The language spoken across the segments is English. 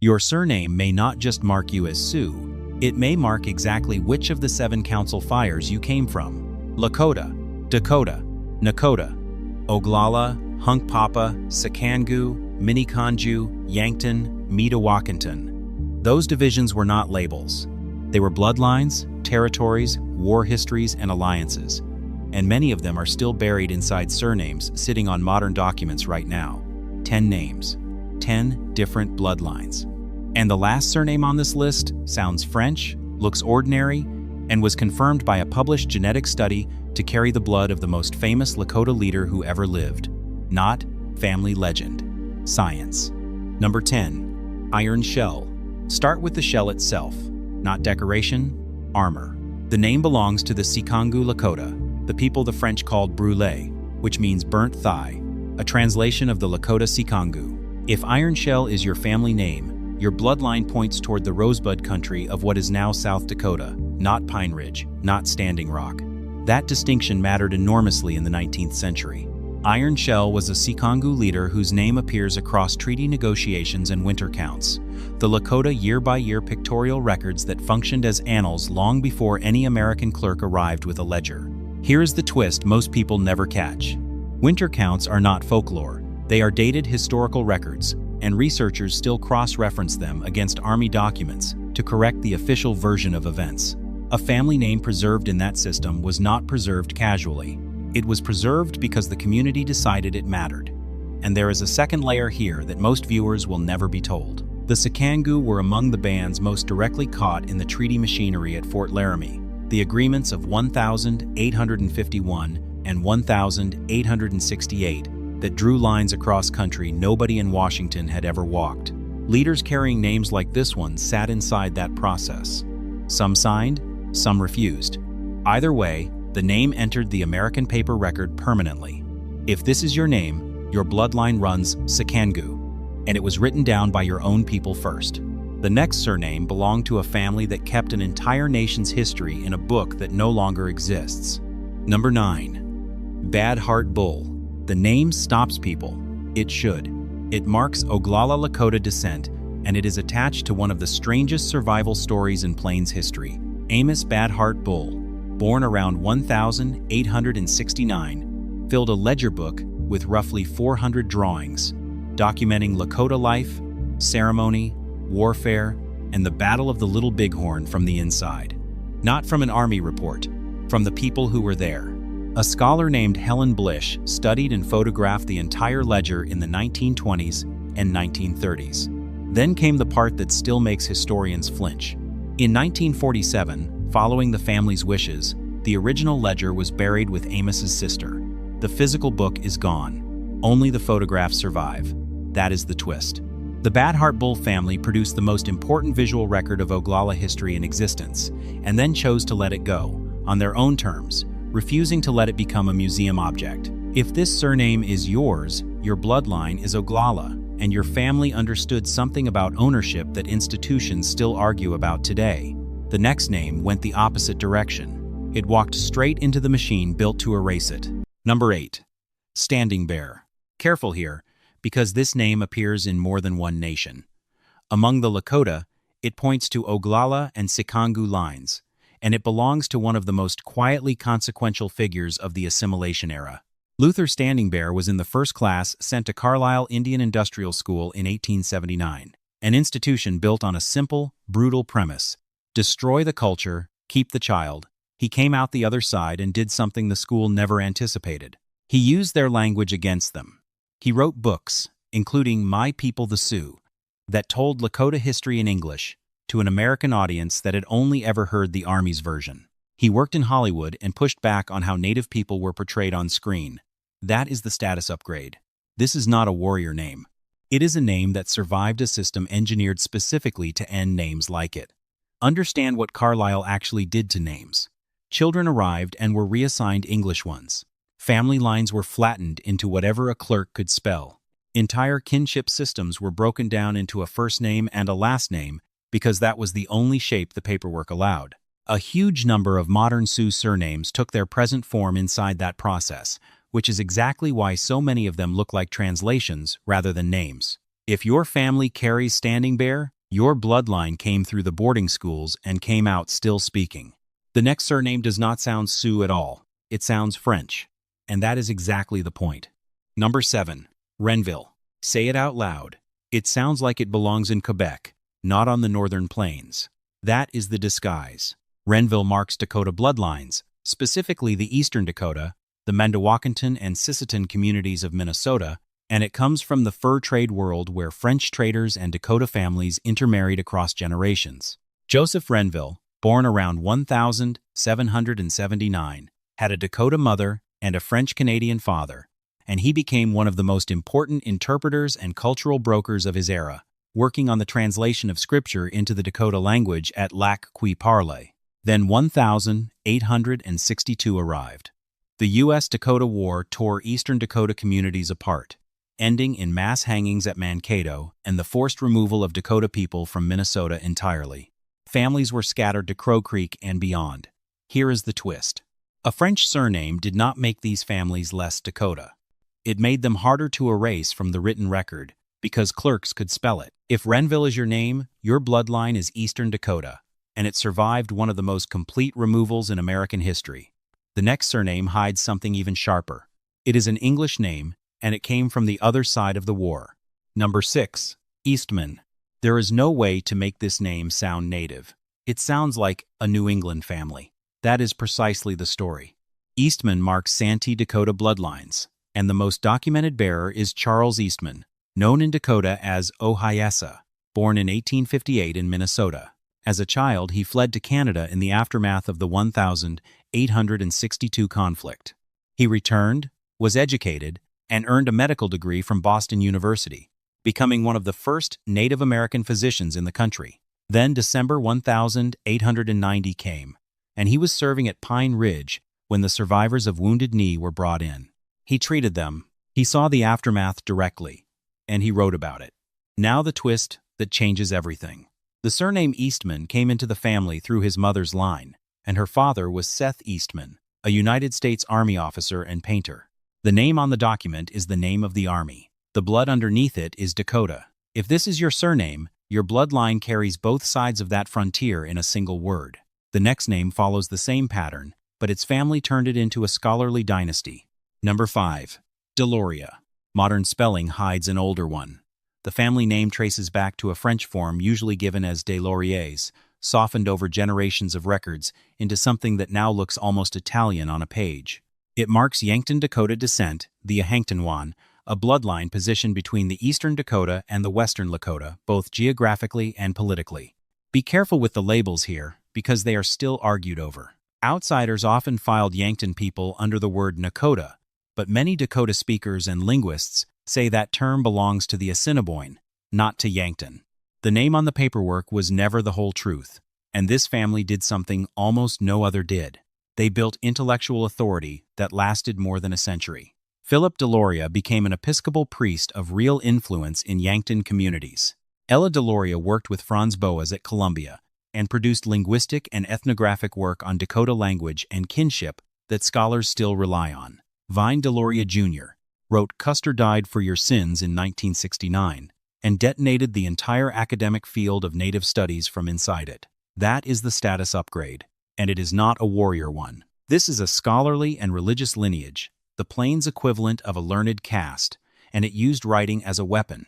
Your surname may not just mark you as Sioux, it may mark exactly which of the 7 council fires you came from. Lakota, Dakota, Nakota, Oglala, Hunkpapa, Sikangu, Miniconjou, Yankton, Metawakanton. Those divisions were not labels. They were bloodlines, territories, war histories, and alliances. And many of them are still buried inside surnames sitting on modern documents right now. 10 names. 10 different bloodlines. And the last surname on this list sounds French, looks ordinary, and was confirmed by a published genetic study to carry the blood of the most famous Lakota leader who ever lived. Not family legend. Science. Number 10. Iron shell. Start with the shell itself. Not decoration, armor. The name belongs to the Sikangu Lakota, the people the French called brûlé, which means burnt thigh, a translation of the Lakota Sikangu. If Iron Shell is your family name, your bloodline points toward the Rosebud country of what is now South Dakota, not Pine Ridge, not Standing Rock. That distinction mattered enormously in the 19th century. Iron Shell was a Sikangu leader whose name appears across treaty negotiations and winter counts, the Lakota year-by-year pictorial records that functioned as annals long before any American clerk arrived with a ledger. Here is the twist most people never catch. Winter counts are not folklore. They are dated historical records, and researchers still cross-reference them against Army documents to correct the official version of events. A family name preserved in that system was not preserved casually. It was preserved because the community decided it mattered. And there is a second layer here that most viewers will never be told. The Sikangu were among the bands most directly caught in the treaty machinery at Fort Laramie. The agreements of 1851 and 1868 that drew lines across country nobody in Washington had ever walked. Leaders carrying names like this one sat inside that process. Some signed, some refused. Either way, the name entered the American paper record permanently. If this is your name, your bloodline runs Sikangu, and it was written down by your own people first. The next surname belonged to a family that kept an entire nation's history in a book that no longer exists. Number 9. Bad Heart Bull. The name stops people. It should. It marks Oglala Lakota descent, and it is attached to one of the strangest survival stories in Plains history. Amos Bad Heart Bull, born around 1869, filled a ledger book with roughly 400 drawings, documenting Lakota life, ceremony, warfare, and the Battle of the Little Bighorn from the inside. Not from an army report, from the people who were there. A scholar named Helen Blish studied and photographed the entire ledger in the 1920s and 1930s. Then came the part that still makes historians flinch. In 1947, following the family's wishes, the original ledger was buried with Amos's sister. The physical book is gone. Only the photographs survive. That is the twist. The Bad Heart Bull family produced the most important visual record of Oglala history in existence, and then chose to let it go, on their own terms, refusing to let it become a museum object. If this surname is yours, your bloodline is Oglala, and your family understood something about ownership that institutions still argue about today. The next name went the opposite direction. It walked straight into the machine built to erase it. Number 8. Standing Bear. Careful here, because this name appears in more than one nation. Among the Lakota, it points to Oglala and Sikangu lines, and it belongs to one of the most quietly consequential figures of the assimilation era. Luther Standing Bear was in the first class sent to Carlisle Indian Industrial School in 1879, an institution built on a simple, brutal premise: destroy the culture, keep the child. He came out the other side and did something the school never anticipated. He used their language against them. He wrote books, including My People the Sioux, that told Lakota history in English to an American audience that had only ever heard the Army's version. He worked in Hollywood and pushed back on how Native people were portrayed on screen. That is the status upgrade. This is not a warrior name. It is a name that survived a system engineered specifically to end names like it. Understand what Carlisle actually did to names. Children arrived and were reassigned English ones. Family lines were flattened into whatever a clerk could spell. Entire kinship systems were broken down into a first name and a last name because that was the only shape the paperwork allowed. A huge number of modern Sioux surnames took their present form inside that process, which is exactly why so many of them look like translations rather than names. If your family carries Standing Bear, your bloodline came through the boarding schools and came out still speaking. The next surname does not sound Sioux at all. It sounds French. And that is exactly the point. Number 7. Renville. Say it out loud. It sounds like it belongs in Quebec, not on the northern plains. That is the disguise. Renville marks Dakota bloodlines, specifically the eastern Dakota, the Mandawakanton and Sisseton communities of Minnesota, and it comes from the fur trade world where French traders and Dakota families intermarried across generations. Joseph Renville, born around 1779, had a Dakota mother and a French-Canadian father, and he became one of the most important interpreters and cultural brokers of his era, working on the translation of scripture into the Dakota language at Lac Qui Parle. Then 1862 arrived. The U.S.-Dakota War tore eastern Dakota communities apart, ending in mass hangings at Mankato and the forced removal of Dakota people from Minnesota entirely. Families were scattered to Crow Creek and beyond. Here is the twist. A French surname did not make these families less Dakota. It made them harder to erase from the written record because clerks could spell it. If Renville is your name, your bloodline is Eastern Dakota, and it survived one of the most complete removals in American history. The next surname hides something even sharper. It is an English name, and it came from the other side of the war. Number 6. Eastman. There is no way to make this name sound native. It sounds like a New England family. That is precisely the story. Eastman marks Santee Dakota bloodlines, and the most documented bearer is Charles Eastman, known in Dakota as Ohiesa, born in 1858 in Minnesota. As a child, he fled to Canada in the aftermath of the 1862 conflict. He returned, was educated, and earned a medical degree from Boston University, becoming one of the first Native American physicians in the country. Then December 1890 came, and he was serving at Pine Ridge when the survivors of Wounded Knee were brought in. He treated them, he saw the aftermath directly, and he wrote about it. Now the twist that changes everything. The surname Eastman came into the family through his mother's line, and her father was Seth Eastman, a United States Army officer and painter. The name on the document is the name of the Army. The blood underneath it is Dakota. If this is your surname, your bloodline carries both sides of that frontier in a single word. The next name follows the same pattern, but its family turned it into a scholarly dynasty. Number 5. Deloria. Modern spelling hides an older one. The family name traces back to a French form usually given as des Lauriers, softened over generations of records into something that now looks almost Italian on a page. It marks Yankton Dakota descent, the Yanktonwan, a bloodline positioned between the eastern Dakota and the western Lakota, both geographically and politically. Be careful with the labels here, because they are still argued over. Outsiders often filed Yankton people under the word Nakota, but many Dakota speakers and linguists say that term belongs to the Assiniboine, not to Yankton. The name on the paperwork was never the whole truth, and this family did something almost no other did. They built intellectual authority that lasted more than a century. Philip Deloria became an Episcopal priest of real influence in Yankton communities. Ella Deloria worked with Franz Boas at Columbia and produced linguistic and ethnographic work on Dakota language and kinship that scholars still rely on. Vine Deloria Jr. wrote Custer Died for Your Sins in 1969 and detonated the entire academic field of Native studies from inside it. That is the status upgrade, and it is not a warrior one. This is a scholarly and religious lineage, the Plains equivalent of a learned caste, and it used writing as a weapon.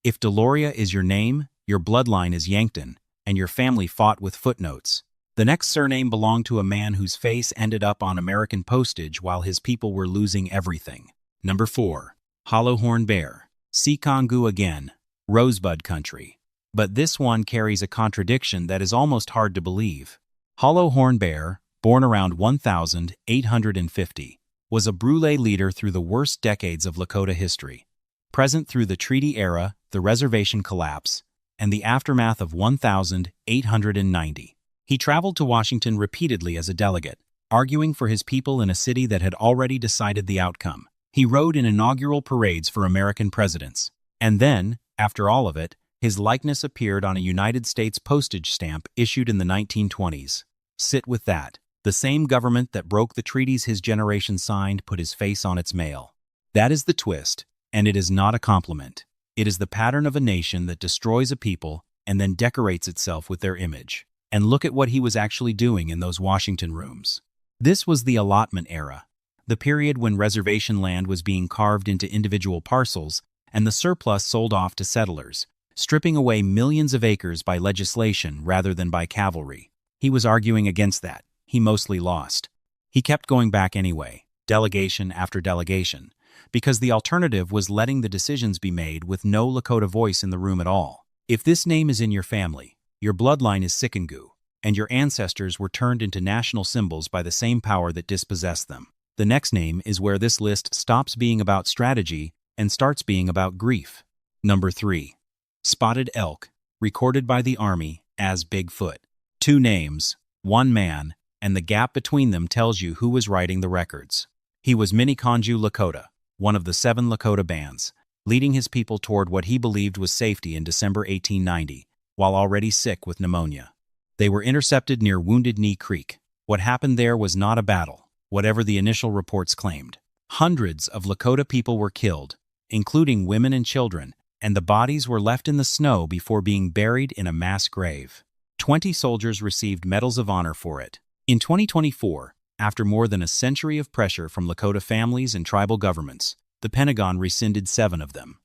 If Deloria is your name, your bloodline is Yankton, and your family fought with footnotes. The next surname belonged to a man whose face ended up on American postage while his people were losing everything. Number 4. Hollowhorn Bear. Seekongu again. Rosebud country. But this one carries a contradiction that is almost hard to believe. Hollowhorn Bear, born around 1850, was a Brule leader through the worst decades of Lakota history. Present through the treaty era, the reservation collapse, and the aftermath of 1890. He traveled to Washington repeatedly as a delegate, arguing for his people in a city that had already decided the outcome. He rode in inaugural parades for American presidents. And then, after all of it, his likeness appeared on a United States postage stamp issued in the 1920s. Sit with that. The same government that broke the treaties his generation signed put his face on its mail. That is the twist, and it is not a compliment. It is the pattern of a nation that destroys a people and then decorates itself with their image. And look at what he was actually doing in those Washington rooms. This was the allotment era, the period when reservation land was being carved into individual parcels and the surplus sold off to settlers, stripping away millions of acres by legislation rather than by cavalry. He was arguing against that. He mostly lost. He kept going back anyway, delegation after delegation, because the alternative was letting the decisions be made with no Lakota voice in the room at all. If this name is in your family, your bloodline is Sikangu, and your ancestors were turned into national symbols by the same power that dispossessed them. The next name is where this list stops being about strategy and starts being about grief. Number 3. Spotted Elk, recorded by the Army as Bigfoot. 2 names, 1 man, and the gap between them tells you who was writing the records. He was Miniconju Lakota, one of the 7 Lakota bands, leading his people toward what he believed was safety in December 1890, while already sick with pneumonia. They were intercepted near Wounded Knee Creek. What happened there was not a battle, whatever the initial reports claimed. Hundreds of Lakota people were killed, including women and children, and the bodies were left in the snow before being buried in a mass grave. 20 soldiers received medals of honor for it. In 2024, after more than a century of pressure from Lakota families and tribal governments, the Pentagon rescinded 7 of them.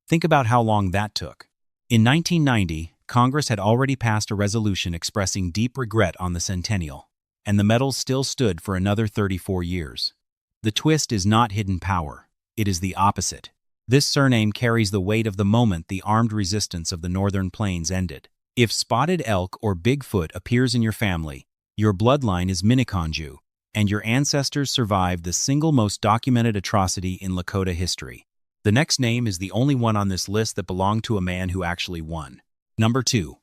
Think about how long that took. In 1990, Congress had already passed a resolution expressing deep regret on the centennial, and the medals still stood for another 34 years. The twist is not hidden power. It is the opposite. This surname carries the weight of the moment the armed resistance of the Northern Plains ended. If Spotted Elk or Bigfoot appears in your family, your bloodline is Miniconju, and your ancestors survived the single most documented atrocity in Lakota history. The next name is the only one on this list that belonged to a man who actually won. Number 2.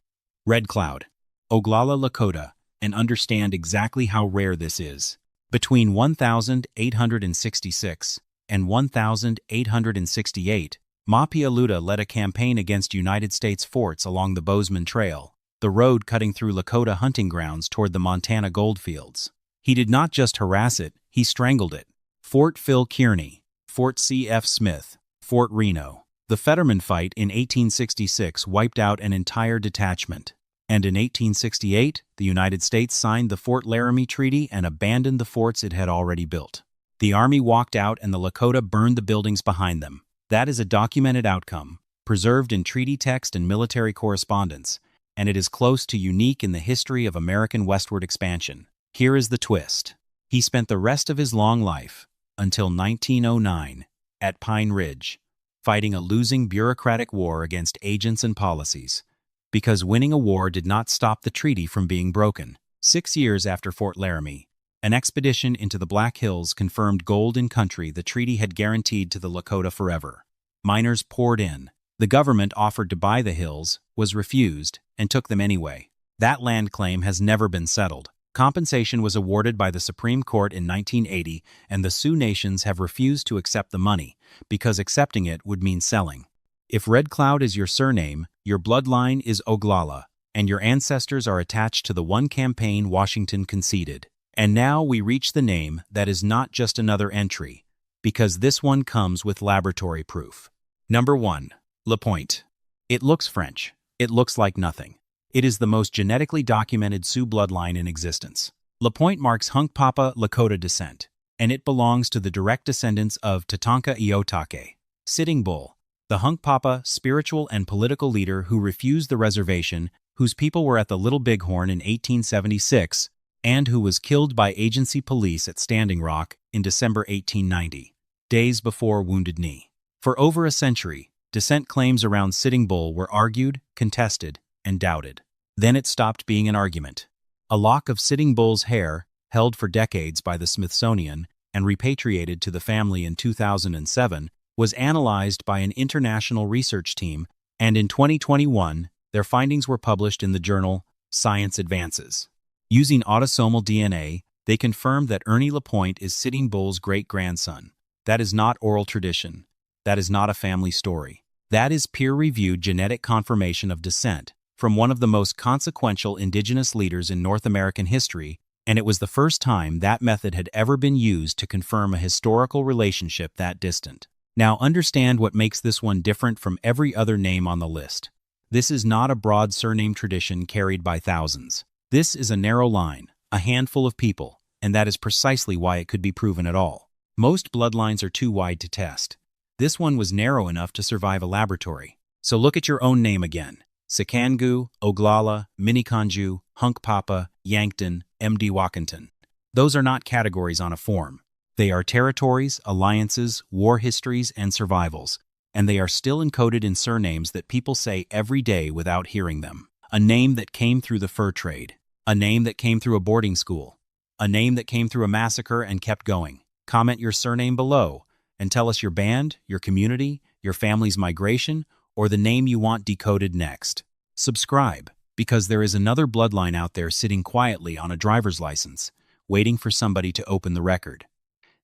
Red Cloud, Oglala Lakota, and understand exactly how rare this is. Between 1866 and 1868, Mapialuda led a campaign against United States forts along the Bozeman Trail, the road cutting through Lakota hunting grounds toward the Montana goldfields. He did not just harass it, he strangled it. Fort Phil Kearny, Fort C.F. Smith, Fort Reno. The Fetterman fight in 1866 wiped out an entire detachment, and in 1868, the United States signed the Fort Laramie Treaty and abandoned the forts it had already built. The Army walked out and the Lakota burned the buildings behind them. That is a documented outcome, preserved in treaty text and military correspondence, and it is close to unique in the history of American westward expansion. Here is the twist. He spent the rest of his long life, until 1909, at Pine Ridge, fighting a losing bureaucratic war against agents and policies, because winning a war did not stop the treaty from being broken. 6 years after Fort Laramie, an expedition into the Black Hills confirmed gold in country the treaty had guaranteed to the Lakota forever. Miners poured in. The government offered to buy the hills, was refused, and took them anyway. That land claim has never been settled. Compensation was awarded by the Supreme Court in 1980, and the Sioux Nations have refused to accept the money, because accepting it would mean selling. If Red Cloud is your surname, your bloodline is Oglala, and your ancestors are attached to the one campaign Washington conceded. And now we reach the name that is not just another entry, because this one comes with laboratory proof. Number 1. LaPointe. It looks French. It looks like nothing. It is the most genetically documented Sioux bloodline in existence. LaPointe marks Hunkpapa Lakota descent, and it belongs to the direct descendants of Tatanka Iotake, Sitting Bull, the Hunkpapa spiritual and political leader who refused the reservation, whose people were at the Little Bighorn in 1876, and who was killed by agency police at Standing Rock in December 1890, days before Wounded Knee. For over a century, descent claims around Sitting Bull were argued, contested, and doubted. Then it stopped being an argument. A lock of Sitting Bull's hair, held for decades by the Smithsonian and repatriated to the family in 2007, was analyzed by an international research team, and in 2021, their findings were published in the journal Science Advances. Using autosomal DNA, they confirmed that Ernie LaPointe is Sitting Bull's great-grandson. That is not oral tradition. That is not a family story. That is peer-reviewed genetic confirmation of descent from one of the most consequential indigenous leaders in North American history, and it was the first time that method had ever been used to confirm a historical relationship that distant. Now understand what makes this one different from every other name on the list. This is not a broad surname tradition carried by thousands. This is a narrow line, a handful of people, and that is precisely why it could be proven at all. Most bloodlines are too wide to test. This one was narrow enough to survive a laboratory. So look at your own name again. Sikangu, Oglala, Minikanju, Hunk Papa, Yankton, MD Wakanton. Those are not categories on a form. They are territories, alliances, war histories, and survivals, and they are still encoded in surnames that people say every day without hearing them. A name that came through the fur trade. A name that came through a boarding school. A name that came through a massacre and kept going. Comment your surname below and tell us your band, your community, your family's migration, or the name you want decoded next. Subscribe, because there is another bloodline out there sitting quietly on a driver's license, waiting for somebody to open the record.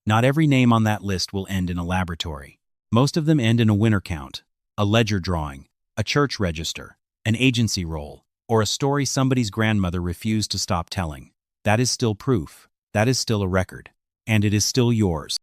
Not every name on that list will end in a laboratory. Most of them end in a winner count, a ledger drawing, a church register, an agency roll, or a story somebody's grandmother refused to stop telling. That is still proof. That is still a record. And it is still yours.